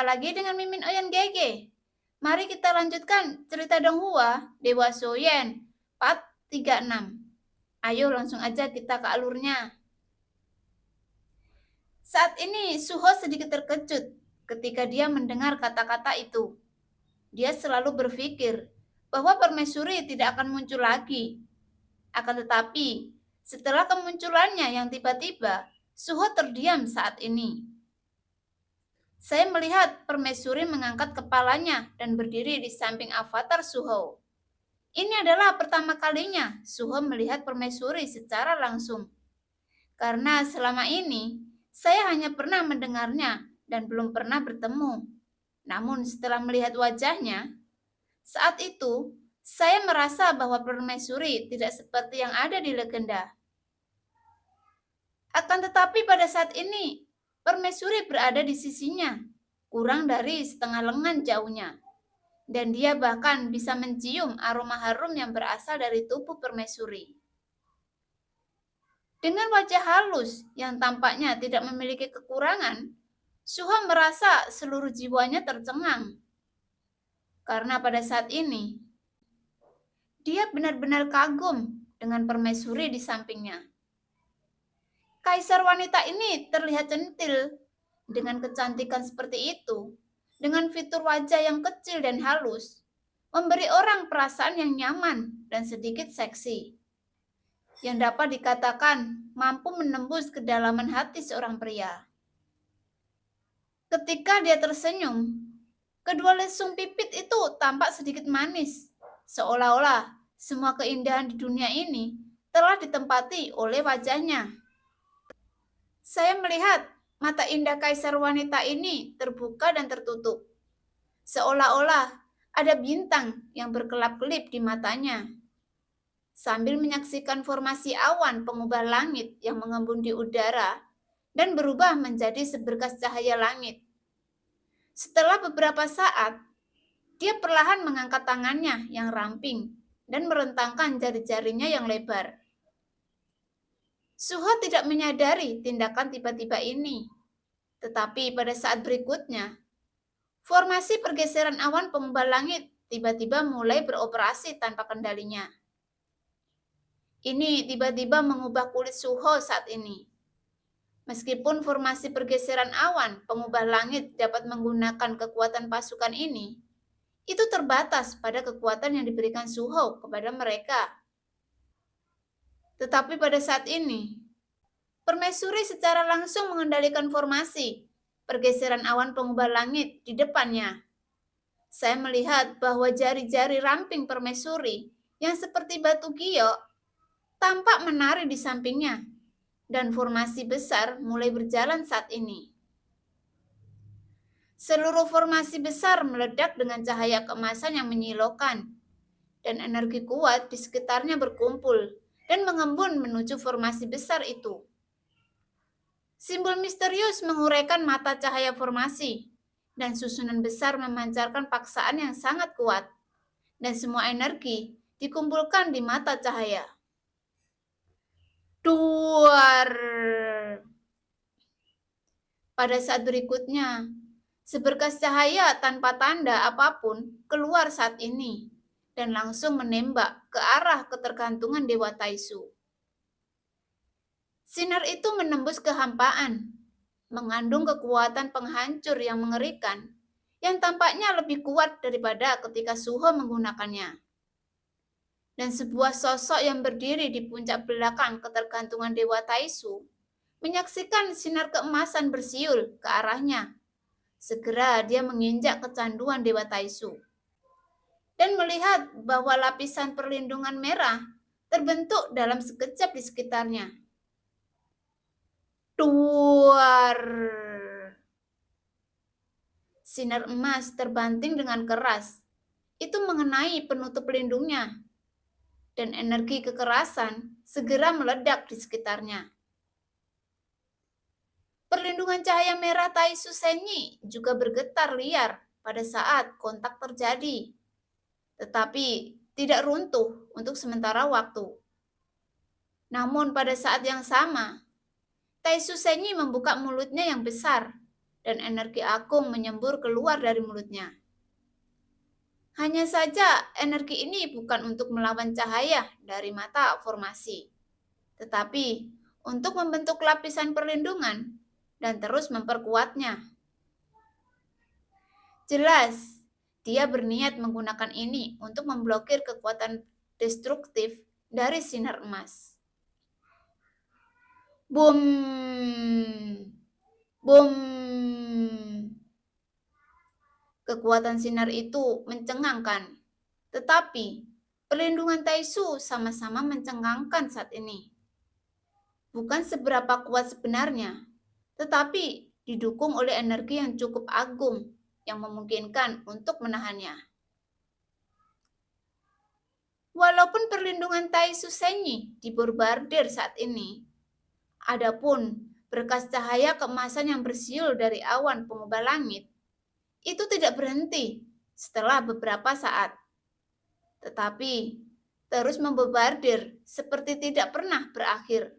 Jumpa lagi dengan Mimin Oyen Gege. Mari kita lanjutkan cerita Donghua Dewa Soyen part 36. Ayo langsung aja kita ke alurnya. Saat ini Suho sedikit terkejut ketika dia mendengar kata-kata itu. Dia selalu berpikir bahwa permaisuri tidak akan muncul lagi. Akan tetapi, setelah kemunculannya yang tiba-tiba, Suho terdiam saat ini. Saya melihat permaisuri mengangkat kepalanya dan berdiri di samping avatar Suho. Ini adalah pertama kalinya Suho melihat permaisuri secara langsung. Karena selama ini, saya hanya pernah mendengarnya dan belum pernah bertemu. Namun setelah melihat wajahnya, saat itu saya merasa bahwa permaisuri tidak seperti yang ada di legenda. Akan tetapi pada saat ini, permaisuri berada di sisinya, kurang dari setengah lengan jauhnya. Dan dia bahkan bisa mencium aroma harum yang berasal dari tubuh permaisuri. Dengan wajah halus yang tampaknya tidak memiliki kekurangan, Suho merasa seluruh jiwanya tercengang. Karena pada saat ini, dia benar-benar kagum dengan permaisuri di sampingnya. Kaisar wanita ini terlihat centil dengan kecantikan seperti itu, dengan fitur wajah yang kecil dan halus, memberi orang perasaan yang nyaman dan sedikit seksi, yang dapat dikatakan mampu menembus kedalaman hati seorang pria. Ketika dia tersenyum, kedua lesung pipit itu tampak sedikit manis, seolah-olah semua keindahan di dunia ini telah ditempati oleh wajahnya. Saya melihat mata indah kaisar wanita ini terbuka dan tertutup. Seolah-olah ada bintang yang berkelap-kelip di matanya. Sambil menyaksikan formasi awan pengubah langit yang mengembun di udara dan berubah menjadi seberkas cahaya langit. Setelah beberapa saat, dia perlahan mengangkat tangannya yang ramping dan merentangkan jari-jarinya yang lebar. Suho tidak menyadari tindakan tiba-tiba ini. Tetapi pada saat berikutnya, formasi pergeseran awan pengubah langit tiba-tiba mulai beroperasi tanpa kendalinya. Ini tiba-tiba mengubah kulit Suho saat ini. Meskipun formasi pergeseran awan pengubah langit dapat menggunakan kekuatan pasukan ini, itu terbatas pada kekuatan yang diberikan Suho kepada mereka. Tetapi pada saat ini, permaisuri secara langsung mengendalikan formasi pergeseran awan pengubah langit di depannya. Saya melihat bahwa jari-jari ramping permaisuri yang seperti batu giok tampak menari di sampingnya, dan formasi besar mulai berjalan saat ini. Seluruh formasi besar meledak dengan cahaya keemasan yang menyilaukan, dan energi kuat di sekitarnya berkumpul dan mengembun menuju formasi besar itu. Simbol misterius menguraikan mata cahaya formasi, dan susunan besar memancarkan paksaan yang sangat kuat, dan semua energi dikumpulkan di mata cahaya. Duar! Pada saat berikutnya, seberkas cahaya tanpa tanda apapun keluar saat ini, dan langsung menembak ke arah ketergantungan Dewa Taisu. Sinar itu menembus kehampaan, mengandung kekuatan penghancur yang mengerikan, yang tampaknya lebih kuat daripada ketika Suho menggunakannya. Dan sebuah sosok yang berdiri di puncak belakang ketergantungan Dewa Taisu, menyaksikan sinar keemasan bersiul ke arahnya. Segera dia menginjak kecanduan Dewa Taisu, dan melihat bahwa lapisan perlindungan merah terbentuk dalam sekejap di sekitarnya. Duar! Sinar emas terbanting dengan keras. Itu mengenai penutup pelindungnya. Dan energi kekerasan segera meledak di sekitarnya. Perlindungan cahaya merah Taisu Senyi juga bergetar liar pada saat kontak terjadi. Tetapi tidak runtuh untuk sementara waktu. Namun pada saat yang sama, Taisu Senyi membuka mulutnya yang besar dan energi agung menyembur keluar dari mulutnya. Hanya saja energi ini bukan untuk melawan cahaya dari mata formasi, tetapi untuk membentuk lapisan perlindungan dan terus memperkuatnya. Jelas, dia berniat menggunakan ini untuk memblokir kekuatan destruktif dari sinar emas. Boom! Boom! Kekuatan sinar itu mencengangkan, tetapi perlindungan Taisu sama-sama mencengangkan saat ini. Bukan seberapa kuat sebenarnya, tetapi didukung oleh energi yang cukup agung yang memungkinkan untuk menahannya. Walaupun perlindungan Taisu Senyi dibombardir saat ini, adapun berkas cahaya keemasan yang bersiul dari awan pengubah langit itu tidak berhenti setelah beberapa saat, tetapi terus membombardir seperti tidak pernah berakhir.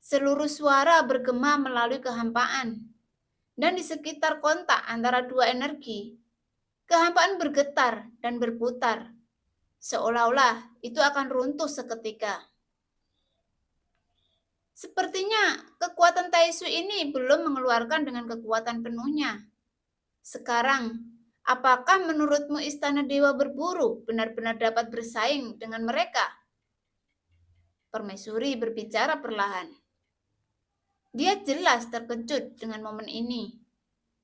Seluruh suara bergema melalui kehampaan, dan di sekitar kontak antara dua energi, kehampaan bergetar dan berputar, seolah-olah itu akan runtuh seketika. Sepertinya kekuatan Taisu ini belum mengeluarkan dengan kekuatan penuhnya. Sekarang, apakah menurutmu Istana Dewa Berburu benar-benar dapat bersaing dengan mereka? Permaisuri berbicara perlahan. Dia jelas terkejut dengan momen ini.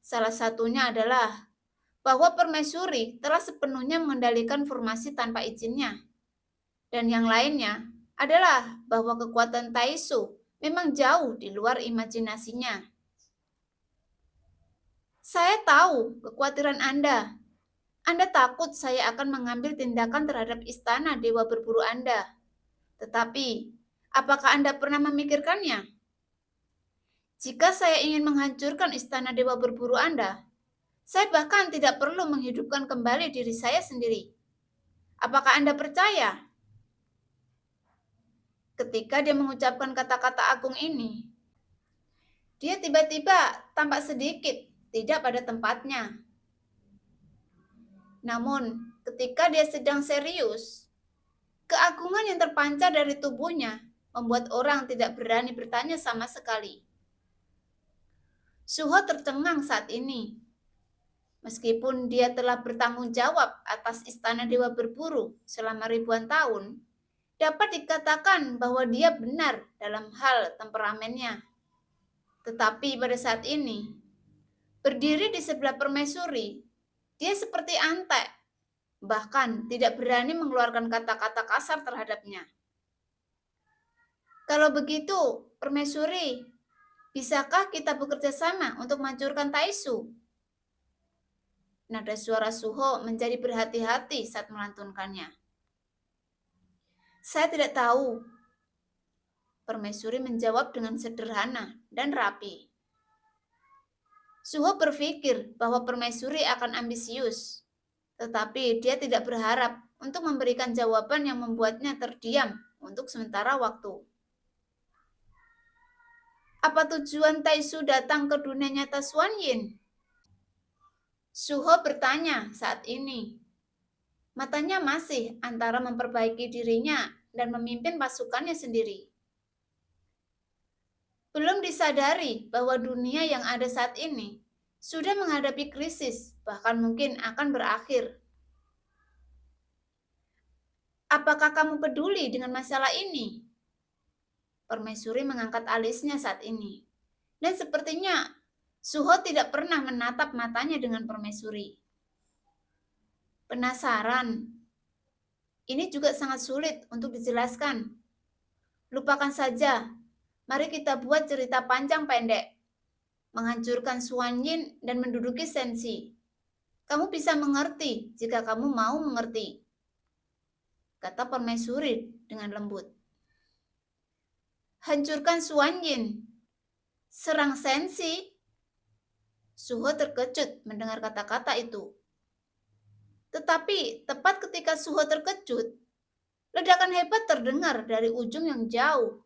Salah satunya adalah bahwa Permaisuri telah sepenuhnya mengendalikan formasi tanpa izinnya. Dan yang lainnya adalah bahwa kekuatan Taisu memang jauh di luar imajinasinya. Saya tahu kekhawatiran Anda. Anda takut saya akan mengambil tindakan terhadap istana Dewa Berburu Anda. Tetapi, apakah Anda pernah memikirkannya? Jika saya ingin menghancurkan istana Dewa Berburu Anda, saya bahkan tidak perlu menghidupkan kembali diri saya sendiri. Apakah Anda percaya? Ketika dia mengucapkan kata-kata agung ini, dia tiba-tiba tampak sedikit tidak pada tempatnya. Namun, ketika dia sedang serius, keagungan yang terpancar dari tubuhnya membuat orang tidak berani bertanya sama sekali. Suho tercengang saat ini. Meskipun dia telah bertanggung jawab atas istana Dewa Berburu selama ribuan tahun, dapat dikatakan bahwa dia benar dalam hal temperamennya. Tetapi pada saat ini, berdiri di sebelah permaisuri, dia seperti antek, bahkan tidak berani mengeluarkan kata-kata kasar terhadapnya. Kalau begitu, permaisuri, bisakah kita bekerja sama untuk menghancurkan Taisu? Nada suara Suho menjadi berhati-hati saat melantunkannya. Saya tidak tahu. Permaisuri menjawab dengan sederhana dan rapi. Suho berpikir bahwa Permaisuri akan ambisius, tetapi dia tidak berharap untuk memberikan jawaban yang membuatnya terdiam untuk sementara waktu. Apa tujuan Taisu datang ke dunia nyata Xuan Yin? Suho bertanya saat ini. Matanya masih antara memperbaiki dirinya dan memimpin pasukannya sendiri. Belum disadari bahwa dunia yang ada saat ini sudah menghadapi krisis, bahkan mungkin akan berakhir. Apakah kamu peduli dengan masalah ini? Permaisuri mengangkat alisnya saat ini. Dan sepertinya Suho tidak pernah menatap matanya dengan Permaisuri. Penasaran. Ini juga sangat sulit untuk dijelaskan. Lupakan saja. Mari kita buat cerita panjang pendek. Menghancurkan Xuan Yin dan menduduki Sensi. Kamu bisa mengerti jika kamu mau mengerti, kata Permaisuri dengan lembut. Hancurkan Xuan Yin. Serang Sensi. Suho terkejut mendengar kata-kata itu. Tetapi tepat ketika Suho terkejut, ledakan hebat terdengar dari ujung yang jauh.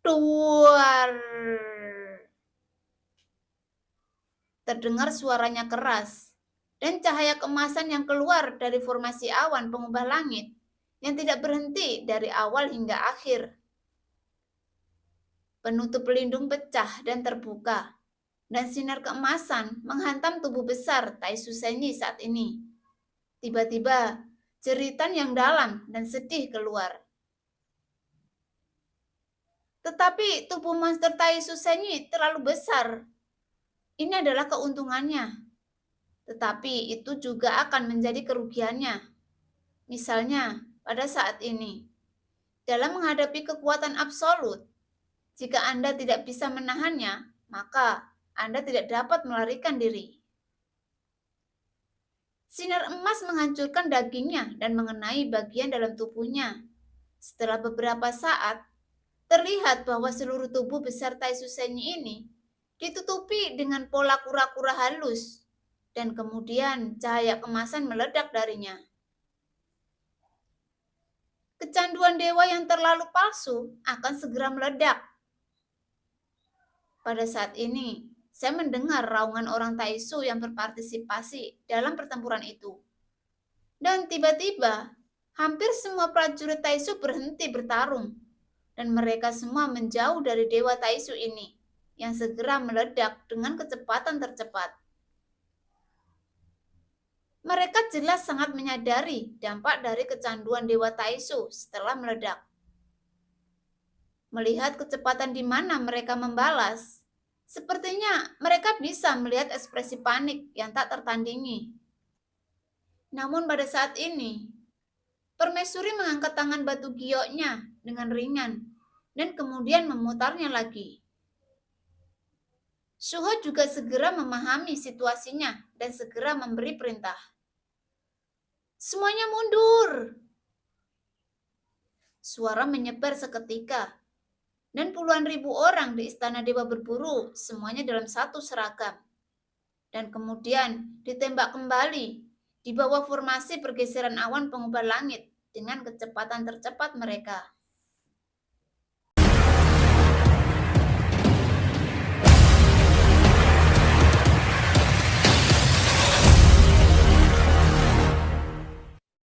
Duar! Terdengar suaranya keras, dan cahaya keemasan yang keluar dari formasi awan pengubah langit yang tidak berhenti dari awal hingga akhir. Penutup pelindung pecah dan terbuka, dan sinar keemasan menghantam tubuh besar Tai Susenyi saat ini. Tiba-tiba, jeritan yang dalam dan sedih keluar. Tetapi tubuh monster Tai Susenyi terlalu besar. Ini adalah keuntungannya, tetapi itu juga akan menjadi kerugiannya. Misalnya, pada saat ini, dalam menghadapi kekuatan absolut, jika Anda tidak bisa menahannya, maka Anda tidak dapat melarikan diri. Sinar emas menghancurkan dagingnya dan mengenai bagian dalam tubuhnya. Setelah beberapa saat, terlihat bahwa seluruh tubuh besar Tai Susenyi ini ditutupi dengan pola kura-kura halus, dan kemudian cahaya kemasan meledak darinya. Kecanduan dewa yang terlalu palsu akan segera meledak. Pada saat ini, saya mendengar raungan orang Taisu yang berpartisipasi dalam pertempuran itu. Dan tiba-tiba, hampir semua prajurit Taisu berhenti bertarung, dan mereka semua menjauh dari dewa Taisu ini yang segera meledak dengan kecepatan tercepat. Mereka jelas sangat menyadari dampak dari kecanduan dewa Taisu setelah meledak. Melihat kecepatan di mana mereka membalas, sepertinya mereka bisa melihat ekspresi panik yang tak tertandingi. Namun pada saat ini, permaisuri mengangkat tangan batu gioknya dengan ringan dan kemudian memutarnya lagi. Suho juga segera memahami situasinya dan segera memberi perintah. Semuanya mundur! Suara menyebar seketika, dan puluhan ribu orang di Istana Dewa Berburu semuanya dalam satu seragam. Dan kemudian ditembak kembali di bawah formasi pergeseran awan pengubah langit dengan kecepatan tercepat mereka.